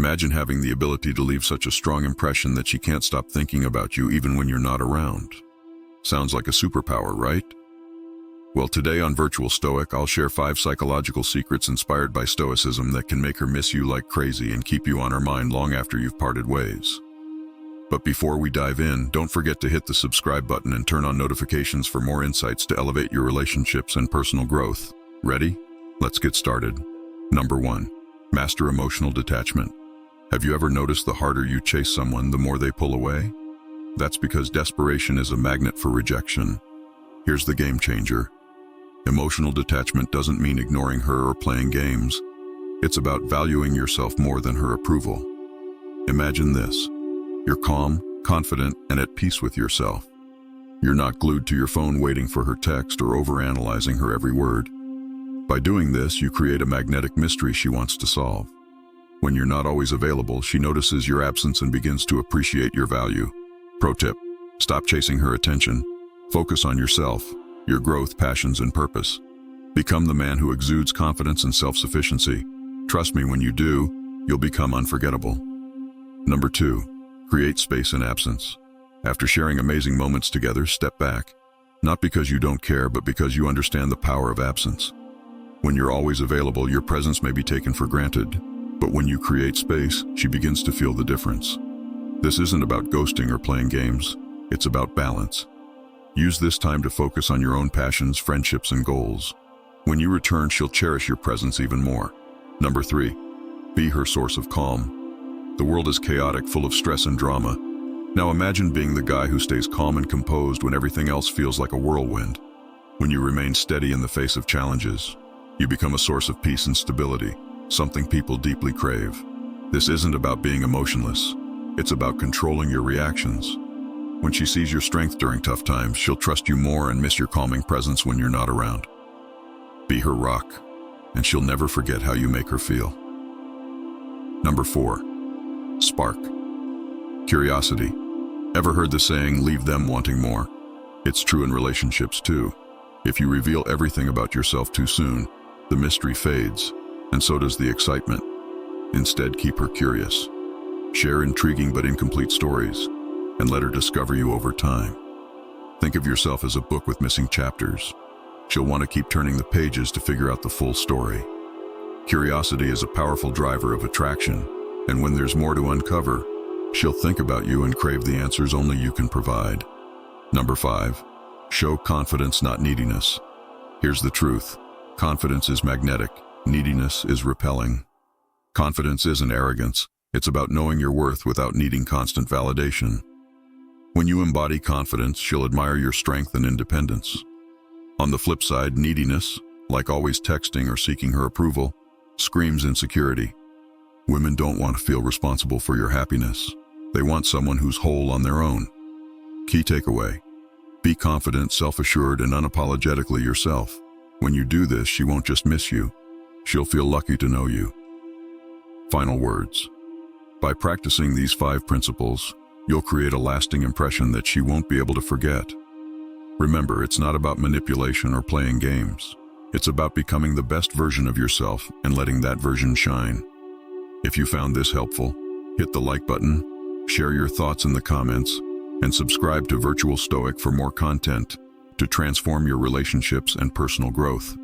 Imagine having the ability to leave such a strong impression that she can't stop thinking about you even when you're not around. Sounds like a superpower, right? Well, today on Virtual Stoic, I'll share 5 psychological secrets inspired by Stoicism that can make her miss you like crazy and keep you on her mind long after you've parted ways. But before we dive in, don't forget to hit the subscribe button and turn on notifications for more insights to elevate your relationships and personal growth. Ready? Let's get started. Number 1. Master emotional detachment. Have you ever noticed the harder you chase someone, the more they pull away? That's because desperation is a magnet for rejection. Here's the game changer. Emotional detachment doesn't mean ignoring her or playing games. It's about valuing yourself more than her approval. Imagine this. You're calm, confident, and at peace with yourself. You're not glued to your phone waiting for her text or overanalyzing her every word. By doing this, you create a magnetic mystery she wants to solve. When you're not always available, she notices your absence and begins to appreciate your value. Pro tip: stop chasing her attention. Focus on yourself, your growth, passions, and purpose. Become the man who exudes confidence and self-sufficiency. Trust me, when you do, you'll become unforgettable. Number 2. Create space in absence. After sharing amazing moments together, step back. Not because you don't care, but because you understand the power of absence. When you're always available, your presence may be taken for granted. But when you create space, she begins to feel the difference. This isn't about ghosting or playing games. It's about balance. Use this time to focus on your own passions, friendships, and goals. When you return, she'll cherish your presence even more. Number 3. Be her source of calm. The world is chaotic, full of stress and drama. Now imagine being the guy who stays calm and composed when everything else feels like a whirlwind. When you remain steady in the face of challenges, you become a source of peace and stability, something people deeply crave. This isn't about being emotionless. It's about controlling your reactions. When she sees your strength during tough times, she'll trust you more and miss your calming presence when you're not around. Be her rock, and she'll never forget how you make her feel. Number 4. Spark. Curiosity. Ever heard the saying, leave them wanting more? It's true in relationships too. If you reveal everything about yourself too soon, the mystery fades, and so does the excitement. Instead, keep her curious. Share intriguing but incomplete stories, and let her discover you over time. Think of yourself as a book with missing chapters. She'll want to keep turning the pages to figure out the full story. Curiosity is a powerful driver of attraction, and when there's more to uncover, she'll think about you and crave the answers only you can provide. Number 5. Show confidence, not neediness. Here's the truth. Confidence is magnetic. Neediness is repelling. Confidence isn't arrogance. It's about knowing your worth without needing constant validation. When you embody confidence, she'll admire your strength and independence. On the flip side, neediness, like always texting or seeking her approval, screams insecurity. Women don't want to feel responsible for your happiness. They want someone who's whole on their own. Key takeaway: be confident, self-assured, and unapologetically yourself. When you do this, she won't just miss you. She'll feel lucky to know you. Final words. By practicing these 5 principles, you'll create a lasting impression that she won't be able to forget. Remember, it's not about manipulation or playing games. It's about becoming the best version of yourself and letting that version shine. If you found this helpful, hit the like button, share your thoughts in the comments, and subscribe to Virtual Stoic for more content to transform your relationships and personal growth.